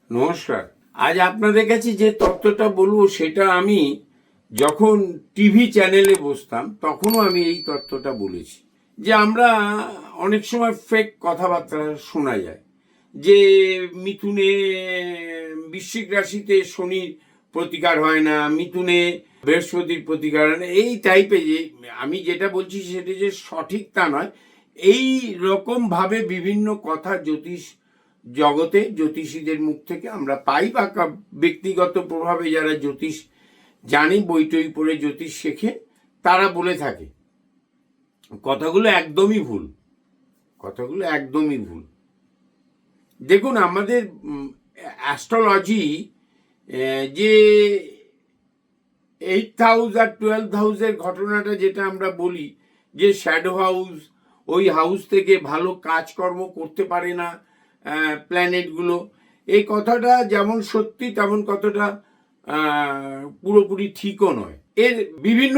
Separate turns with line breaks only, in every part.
নমস্কার। আজ আপনাদের কাছে যে তত্ত্বটা বলবো সেটা আমি যখন টিভি চ্যানেলে বসতাম তখনও আমি এই তত্ত্বটা বলেছি যে আমরা অনেক সময় ফেক কথাবার্তা শোনা যায় যে মিথুনে বৃশ্চিক রাশিতে শনির প্রতিকার হয় না, মিথুনে বৃহস্পতির প্রতিকার হয় না, এই টাইপের। যে আমি যেটা বলছি সেটা যে সঠিক তা নয়, এই রকম ভাবে বিভিন্ন কথা জ্যোতিষ জগতে জ্যোতিষীদের মুখ থেকে আমরা পাই বা ব্যক্তিগত প্রভাবে যারা জ্যোতিষ জানে, বই টই পড়ে জ্যোতিষ শেখে, তারা বলে থাকে। কথাগুলো একদমই ভুল, কথাগুলো একদমই ভুল। দেখুন, আমাদের অ্যাস্ট্রোলজি যে 8th হাউস আর 12th হাউসের ঘটনাটা যেটা আমরা বলি যে শ্যাডো হাউস, ওই হাউস থেকে ভালো কাজকর্ম করতে পারে না প্ল্যানেটগুলো, এই কথাটা যেমন সত্যি তেমন কতটা পুরোপুরি ঠিকও নয়। এর বিভিন্ন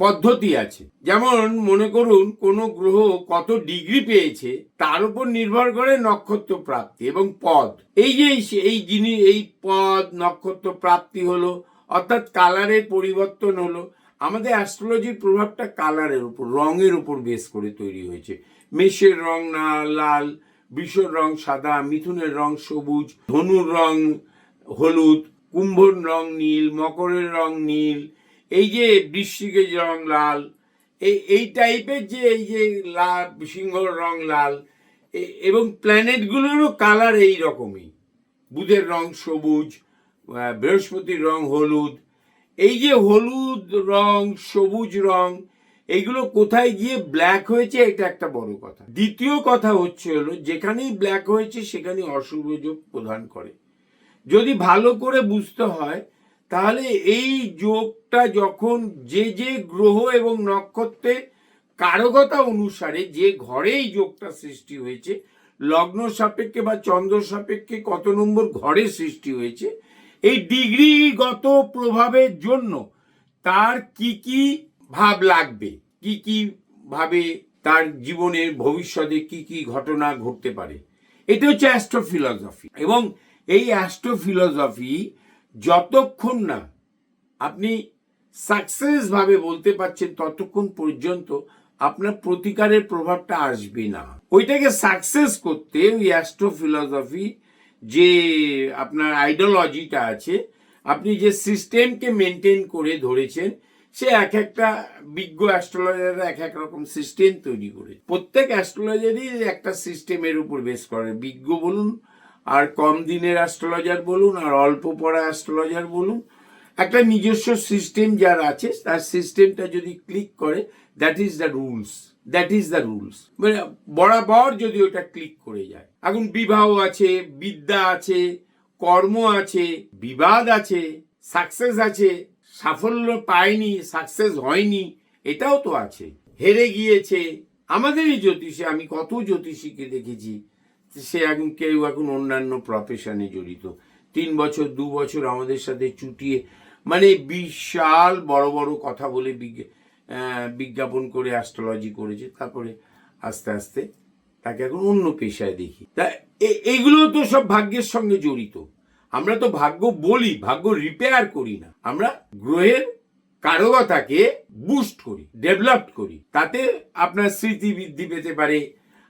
পদ্ধতি আছে। যেমন মনে করুন কোনো গ্রহ কত ডিগ্রি পেয়েছে তার উপর নির্ভর করে নক্ষত্র প্রাপ্তি এবং পদ। এই যে এই পদ নক্ষত্র প্রাপ্তি হলো, অর্থাৎ কালারের পরিবর্তন হলো। আমাদের অ্যাস্ট্রোলজির প্রভাবটা কালারের উপর, রঙের উপর বেস করে তৈরি হয়েছে। মেষের রং না লাল, বৃষর রং সাদা, মিথুনের রং সবুজ, ধনুর রং হলুদ, কুম্ভর রং নীল, মকরের রং নীল, এই যে বৃশ্চিকের রং লাল, এই টাইপের যে এই যে লাল, সিংহর রং লাল, এবং প্ল্যানেটগুলোরও কালার এই রকমই। বুধের রং সবুজ, বৃহস্পতির রং হলুদ। এই যে হলুদ রং, সবুজ রং, এইগুলো কোথায় গিয়ে ব্ল্যাক হয়েছে, এটা একটা বড় কথা। দ্বিতীয় কথা হচ্ছে হলো, যেখানেই ব্ল্যাক হয়েছে সেখানেই অশুভ যোগ প্রদান করে। যদি ভালো করে বুঝতে হয় তাহলে এই যোগটা যখন যে যে গ্রহ এবং নক্ষত্রের কারকতা অনুসারে যে ঘরে এই যোগটা সৃষ্টি হয়েছে, লগ্ন সাপেক্ষে বা চন্দ্র সাপেক্ষে কত নম্বর ঘরে সৃষ্টি হয়েছে, এই ডিগ্রিগত প্রভাবের জন্য তার কি কি ভাব লাগবে, কি কি ভাবে তার জীবনের ভবিষ্যতে কি কি ঘটনা ঘটতে পারে, এটা হচ্ছে অ্যাস্ট্রোফিলসফি। এবং এই অ্যাস্ট্রোফিলসফি যতক্ষণ না আপনি সাকসেস ভাবে বলতে পারছেন ততক্ষণ পর্যন্ত আপনার প্রতিকারের প্রভাবটা আসবে না। ওইটাকে সাকসেস করতে ওই অ্যাস্ট্রোফিলসফি যে আপনার আইডিওলজিটা আছে, আপনি যে সিস্টেমকে মেনটেন করে ধরেছেন, সে এক একটা বিজ্ঞ অ্যাস্ট্রোলজাররা এক এক রকম সিস্টেম তৈরি করে। প্রত্যেক অ্যাস্ট্রোলজারই একটা সিস্টেমের উপর বেস করে। বিজ্ঞ বলুন আর কম দিনের অ্যাস্ট্রোলজার বলুন আর অল্প পড়া অ্যাস্ট্রোলজার বলুন, একটা নিজস্ব সিস্টেম যার আছে, তার সিস্টেমটা যদি ক্লিক করে, that is the rules, that is the rules. মানে বরাবর যদি ওটা ক্লিক করে যায়। এখন বিবাহ আছে, বিদ্যা আছে, কর্ম আছে, বিবাদ আছে, সাকসেস আছে, সাফল্য পায়নি, সাকসেস হয়নি, এটাও তো আছে, হেরে গিয়েছে। আমাদেরই জ্যোতিষে আমি কত জ্যোতিষীকে দেখেছি, সে এখন কেউ এখন অন্যান্য প্রফেশনে জড়িত, 3 বছর 2 বছর আমাদের সাথে চুটিয়ে, মানে বিশাল বড় বড় কথা বলে বিজ্ঞাপন করে অ্যাস্ট্রোলজি করেছে, তারপরে আস্তে আস্তে তাকে এখন অন্য পেশায় দেখি। তা এইগুলো তো সব ভাগ্যের সঙ্গে জড়িত। আমরা তো ভাগ্য বলি, ভাগ্য রিপেয়ার করি না। আমরা গ্রহের কারকতাকে বুস্ট করি, ডেভেলপ করি। তাতে আপনার স্মৃতি বৃদ্ধি পেতে পারে,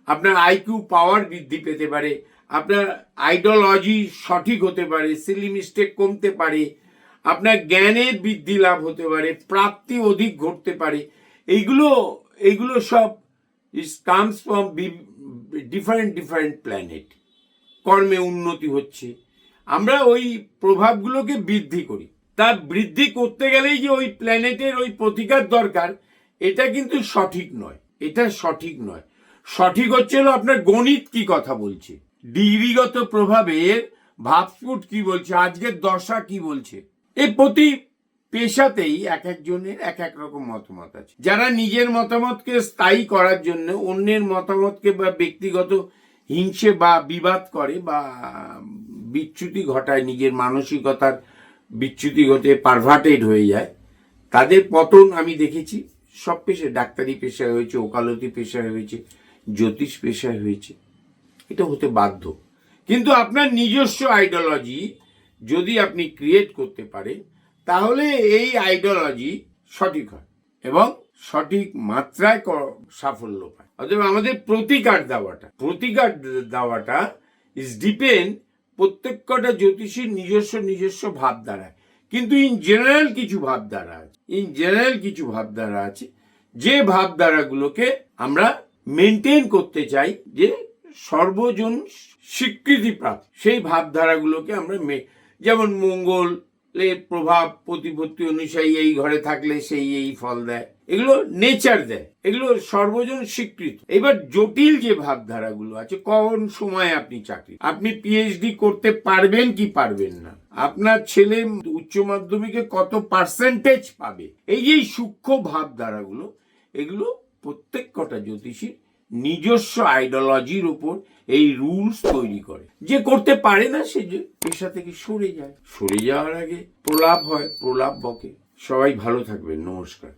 আপনার আইকিউ পাওয়ার বৃদ্ধি পেতে পারে, আপনার আইডিওলজি সঠিক হতে পারে, সিলি মিস্টেক কমতে পারে, আপনার জ্ঞানের বৃদ্ধি লাভ হতে পারে, প্রাপ্তি অধিক ঘটতে পারে। এইগুলো সব কামস ফ্রম ডিফারেন্ট প্ল্যানেট। কর্মে উন্নতি হচ্ছে, আমরা ওই প্রভাবগুলোকে বৃদ্ধি করি। তা বৃদ্ধি করতে গেলেই যে ওই প্ল্যানেটের ওই প্রতিকার দরকার, এটা কিন্তু সঠিক নয়। এটা সঠিক নয়। সঠিক হচ্ছে হলো আপনার গণিত কি কথা বলছে, ডিগ্রিগত প্রভাবের ভাবস্ফুট কি বলছে, আজকের দশা কি বলছে। এই প্রতি পেশাতেই এক একজনের এক এক রকম মতামত আছে। যারা নিজের মতামতকে স্থায়ী করার জন্য অন্যের মতামতকে বা ব্যক্তিগত হিংসে বা বিবাদ করে বা বিচ্যুতি ঘটায়, নিজের মানসিকতার বিচ্যুতি ঘটে পারভার্টেড হয়ে যায়, তাদের পতন আমি দেখেছি। সব পেশায়, ডাক্তারি পেশায় হয়েছে, ওকালতি পেশায় হয়েছে, জ্যোতিষ পেশায় হয়েছে। এটা হতে বাধ্য, কিন্তু আপনার নিজস্ব আইডিওলজি যদি আপনি ক্রিয়েট করতে পারেন, তাহলে এই আইডিওলজি সঠিক হয় এবং সঠিক মাত্রায় সাফল্য পায়। অতএব আমাদের প্রতিকার দেওয়াটা ইজ ডিপেন্ড প্রত্যেকটা জ্যোতিষীর নিজস্ব ভাবধারায়। কিন্তু ইন জেনারেল কিছু ভাবধারা আছে যে ভাবধারাগুলোকে আমরা মেনটেন করতে চাই, যে সর্বজন স্বীকৃতি প্রাপ্ত সেই ভাবধারাগুলোকে আমরা যেমন মঙ্গলের প্রভাব প্রতিপত্তি অনুযায়ী এই ঘরে থাকলে সেই এই ফল দেয়, এগুলো নেচার দেয়, এগুলো সর্বজন স্বীকৃত। এবার জটিল যে ভাবধারাগুলো আছে, কোন সময় আপনি পিএইচডি করতে পারবেন কি পারবেন না, আপনার ছেলে উচ্চ মাধ্যমিকে কত পার্সেন্টেজ পাবে, এই যে সূক্ষ্ম ভাবধারাগুলো, এগুলো প্রত্যেক কটা জ্যোতিষী নিজস্ব আইডিওলজির উপর এই রুলস তৈরি করে। যে করতে পারে না সে যে পেশা থেকে সরে যাওয়ার আগে প্রলাপ হয়, প্রলাপ বকে। সবাই ভালো থাকবেন, নমস্কার।